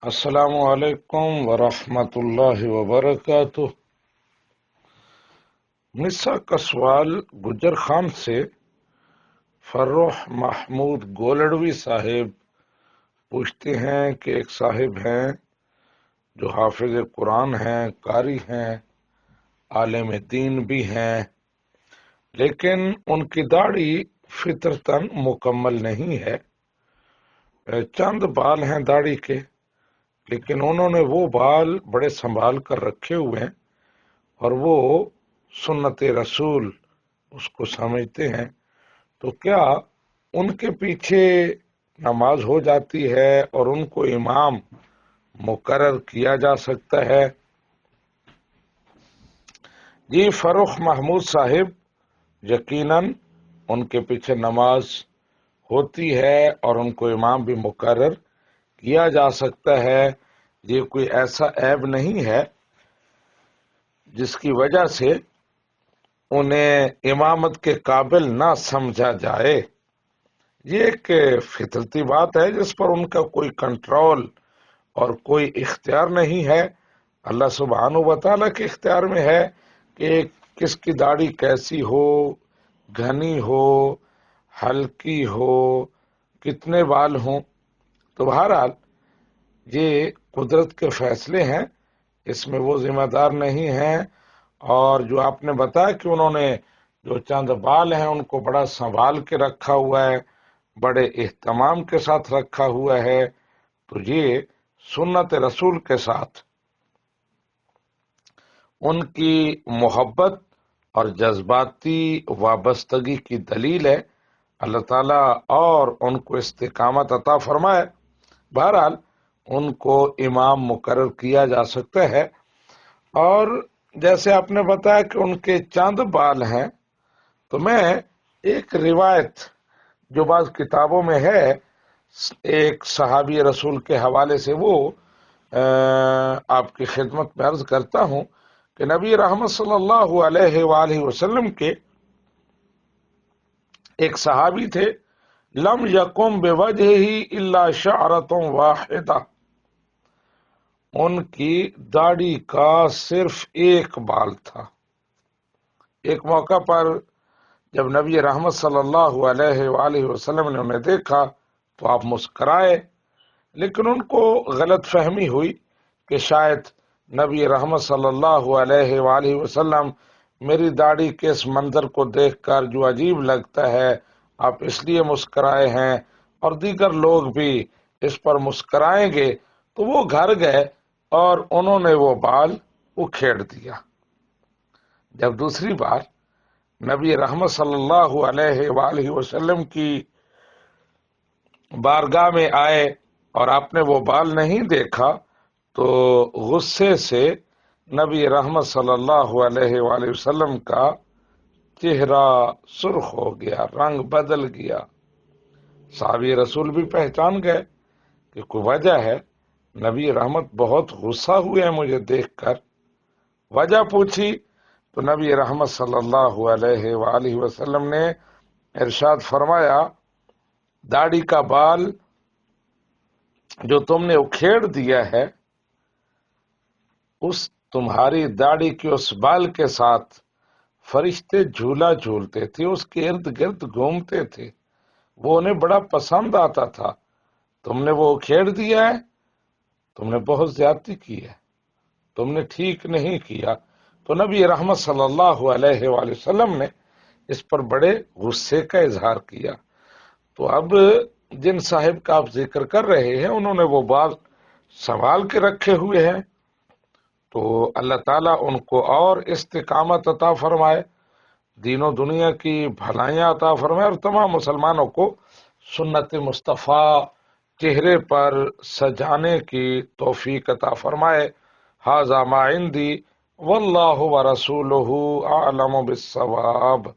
السلام علیکم ورحمۃ اللہ وبرکاتہ۔ نسا کا سوال گجر خان سے فرح محمود گولڑوی صاحب پوچھتے ہیں کہ ایک صاحب ہیں جو حافظ قرآن ہیں، قاری ہیں، عالم دین بھی ہیں، لیکن ان کی داڑھی فطرتاً مکمل نہیں ہے۔ چند بال ہیں داڑھی کے، لیکن انہوں نے وہ بال بڑے سنبھال کر رکھے ہوئے ہیں اور وہ سنت رسول اس کو سمجھتے ہیں۔ تو کیا ان کے پیچھے نماز ہو جاتی ہے اور ان کو امام مقرر کیا جا سکتا ہے؟ جی فرخ محمود صاحب، یقیناً ان کے پیچھے نماز ہوتی ہے اور ان کو امام بھی مقرر کیا جا سکتا ہے۔ یہ کوئی ایسا عیب نہیں ہے جس کی وجہ سے انہیں امامت کے قابل نہ سمجھا جائے۔ یہ ایک فطرتی بات ہے جس پر ان کا کوئی کنٹرول اور کوئی اختیار نہیں ہے۔ اللہ سبحانہ و تعالیٰ کے اختیار میں ہے کہ کس کی داڑھی کیسی ہو، گھنی ہو، ہلکی ہو، کتنے بال ہوں۔ تو بہرحال یہ قدرت کے فیصلے ہیں، اس میں وہ ذمہ دار نہیں ہیں۔ اور جو آپ نے بتایا کہ انہوں نے جو چند بال ہیں ان کو بڑا سنبھال کے رکھا ہوا ہے، بڑے اہتمام کے ساتھ رکھا ہوا ہے، تو یہ سنت رسول کے ساتھ ان کی محبت اور جذباتی وابستگی کی دلیل ہے۔ اللہ تعالیٰ اور ان کو استقامت عطا فرمائے۔ بہرحال ان کو امام مقرر کیا جا سکتا ہے۔ اور جیسے آپ نے بتایا کہ ان کے چند بال ہیں، تو میں ایک روایت جو بعض کتابوں میں ہے ایک صحابی رسول کے حوالے سے وہ آپ کی خدمت میں عرض کرتا ہوں کہ نبی رحمت صلی اللہ علیہ وآلہ وسلم کے ایک صحابی تھے، لم یقم بوجہہ الا شعرۃ واحدہ، ان کی داڑھی کا صرف ایک بال تھا۔ ایک موقع پر جب نبی رحمت صلی اللہ علیہ وآلہ وسلم نے انہیں دیکھا تو آپ مسکرائے، لیکن ان کو غلط فہمی ہوئی کہ شاید نبی رحمت صلی اللہ علیہ وآلہ وسلم میری داڑھی کے اس منظر کو دیکھ کر جو عجیب لگتا ہے آپ اس لیے مسکرائے ہیں اور دیگر لوگ بھی اس پر مسکرائیں گے، تو وہ گھر گئے اور انہوں نے وہ بال اکھیڑ دیا۔ جب دوسری بار نبی رحمت صلی اللہ علیہ وآلہ وسلم کی بارگاہ میں آئے اور آپ نے وہ بال نہیں دیکھا تو غصے سے نبی رحمت صلی اللہ علیہ وآلہ وسلم کا چہرہ سرخ ہو گیا، رنگ بدل گیا۔ صحابی رسول بھی پہچان گئے کہ کوئی وجہ ہے، نبی رحمت بہت غصہ ہوئے ہیں مجھے دیکھ کر۔ وجہ پوچھی تو نبی رحمت صلی اللہ علیہ وآلہ وسلم نے ارشاد فرمایا، داڑھی کا بال جو تم نے اکھیڑ دیا ہے، اس تمہاری داڑھی کے اس بال کے ساتھ فرشتے جھولا جھولتے تھے، اس کے ارد گرد گھومتے تھے، وہ انہیں بڑا پسند آتا تھا، تم نے وہ اکھیڑ دیا ہے، تم نے بہت زیادتی کی ہے، تم نے ٹھیک نہیں کیا۔ تو نبی رحمت صلی اللہ علیہ وآلہ وسلم نے اس پر بڑے غصے کا اظہار کیا۔ تو اب جن صاحب کا آپ ذکر کر رہے ہیں انہوں نے وہ بال سنبھال کے رکھے ہوئے ہیں، تو اللہ تعالیٰ ان کو اور استقامت عطا فرمائے، دین و دنیا کی بھلائیاں عطا فرمائے، اور تمام مسلمانوں کو سنت مصطفیٰ چہرے پر سجانے کی توفیق عطا فرمائے۔ ھذا ما عندی واللہ ورسولہ اعلم بالصواب۔